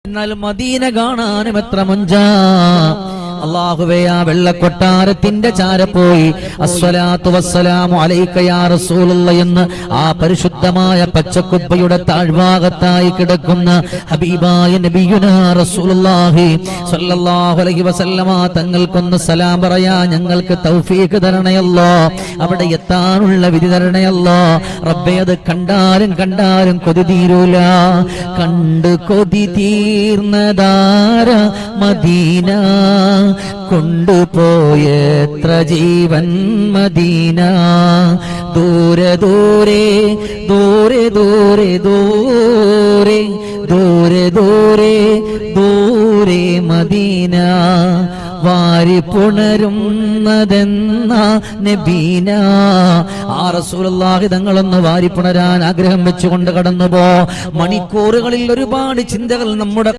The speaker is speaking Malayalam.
എന്നാൽ മദീന കാണാനും എത്ര മുഞ്ചാ. അല്ലാഹുവേ, ആ വെള്ളക്കൊട്ടാരത്തിന്റെ ചാര പോയി അസ്സലാത്തു വസ്സലാമു അലൈക യാ റസൂലുള്ളാഹി എന്ന് ആ പരിശുദ്ധമായ പച്ചക്കുപ്പയുടെ താഴ്ഭാഗത്തായി കിടക്കുന്ന ഹബീബായ നബിയുനാ റസൂലുള്ളാഹി സ്വല്ലല്ലാഹു അലൈഹി വസല്ലമ തങ്ങൾക്കൊന്ന് സലാം പറയാ ഞങ്ങൾക്ക് തൗഫീഖ് തരണയല്ലോ, അവിടെ എത്താനുള്ള വിധി തരണയല്ലോ റബ്ബേ. അത് കണ്ടാലും കൊതി തീരൂല. കണ്ട് കൊതി തീർന്നതാര മദീന, കൊണ്ടുപോയെത്ര ജീവൻ മദീന. ദൂരെ ദൂരെ ദൂരെ ദൂരെ ദൂരെ ദൂരെ ദൂരെ ദൂരെ മദീന. വാരി പുണരുന്നതെന്ന നബീന. ആ റസൂലുള്ളാഹി തങ്ങളൊന്ന് വാരി പുണരാൻ ആഗ്രഹം വെച്ചുകൊണ്ട് കടന്നുപോ. മണിക്കൂറുകളിൽ ഒരുപാട് ചിന്തകൾ നമ്മുടെ